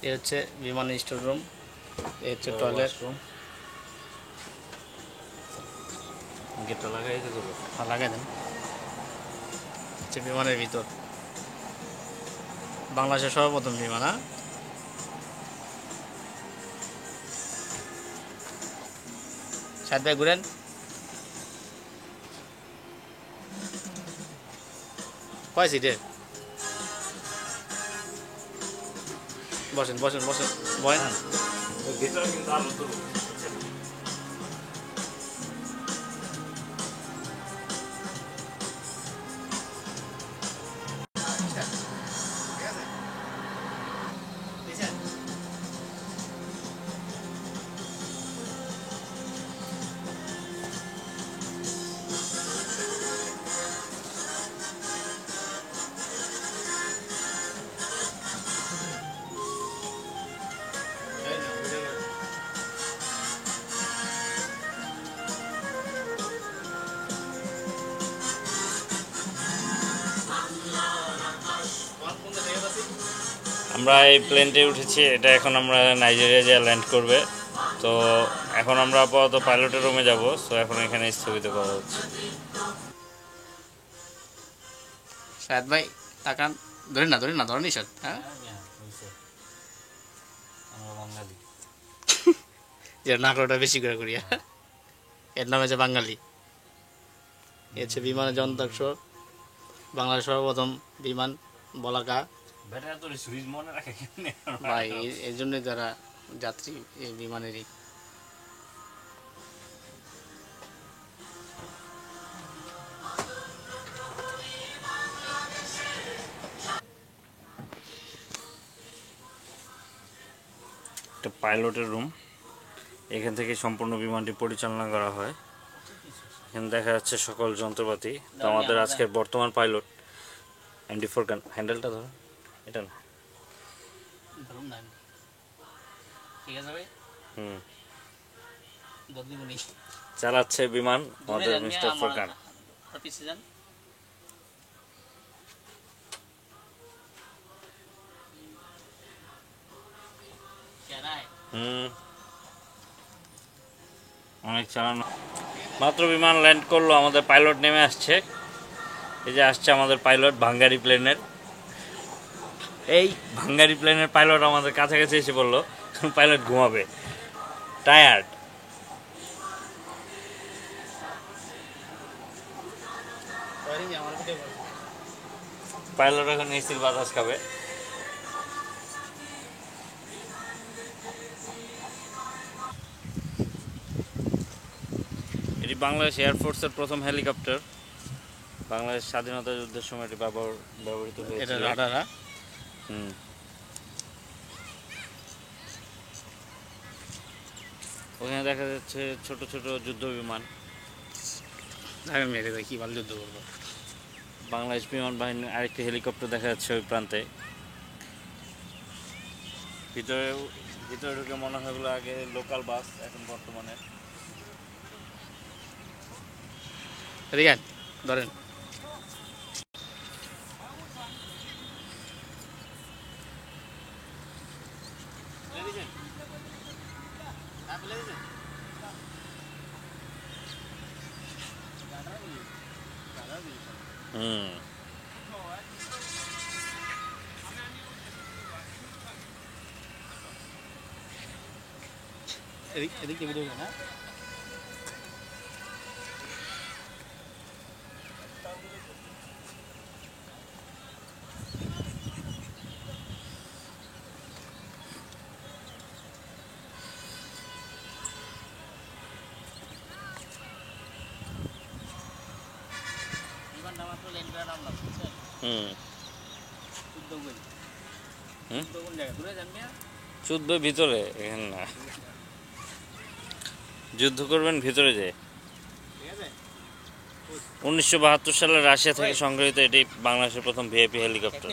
এ হচ্ছে বিমান store room, এ হচ্ছে টয়লেট রুম। গেটটা লাগাই দিতে হবে, লাগাই দেন। হচ্ছে বিমানের ভিতর, বাংলাদেশের সর্বপ্রথম বিমান। হ্যাঁ, সাথে ঘুরেন। কয় সিটের? বসেন বসেন বসেন, বসেন। গেটটা কিন্তু আলো তো আমরা এই প্লেনটে উঠেছি, এটা এখন আমরা নাইজেরিয়া যা ল্যান্ড করবে। তো এখন আমরা আপাতত পাইলটের রুমে যাব। সো এখন এখানে স্থগিত করা হচ্ছে। শাহেদ ভাই তাকান, ধরেন না ধরেন না, ধরেন নিষেধ। হ্যাঁ, এর নাকড়টা বেশি করে করিয়া, এর নাম হচ্ছে বাঙালি। এ হচ্ছে বিমানের যন্ত্রাংশ, বাংলাদেশের সর্বপ্রথম বিমান বলাকা। ভাই এই জন্যই তারা যাত্রী এই বিমানেরই। একটা পাইলটের রুম, এখান থেকে সম্পূর্ণ বিমানটি পরিচালনা করা হয়। এখানে দেখা যাচ্ছে সকল যন্ত্রপাতি। তো আমাদের আজকের বর্তমান পাইলট MD4 হ্যান্ডেলটা ধরো, এটা না। চালাচ্ছে বিমান আমাদের মিস্টার ফোরকান। অনেক চালানো। মাত্র বিমান ল্যান্ড করলো, আমাদের পাইলট নেমে আসছে। এই যে আসছে আমাদের পাইলট ভাঙ্গারি প্লেনের। এই ভাঙ্গারি প্লেনের পাইলট আমাদের কাছাকাছি এসে বললো পাইলট ঘুমাবে, টায়ার্ড। পাইলট এখন এসির বাতাস খাবে। এটি বাংলাদেশ এয়ারফোর্সের প্রথম হেলিকপ্টার। বাংলাদেশ স্বাধীনতা যুদ্ধের সময় এটি ব্যবহৃত হয়েছিল। ওখানে দেখা যাচ্ছে ছোট ছোট যুদ্ধ বিমান। আমি মেরে দেয় কি ভালো যুদ্ধ করবো। বাংলাদেশ বিমান বাহিনীর আরেকটি হেলিকপ্টার দেখা যাচ্ছে ওই প্রান্তে। ভিতরে ভিতরে ঢুকে মনে হয় ওগুলো আগে লোকাল বাস, এখন বর্তমানে। ধরেন এদিকে ভিডিও না। হুম হুম? কোন জায়গায় দূরে যান মিয়া? যুদ্ধ ভিতরে, এখানে না। যুদ্ধ করবেন ভিতরে যে। ঠিক আছে 1972 সালে রাশিয়া থেকে সংগৃহীত এটি বাংলাদেশের প্রথম ভিআইপি হেলিকপ্টার।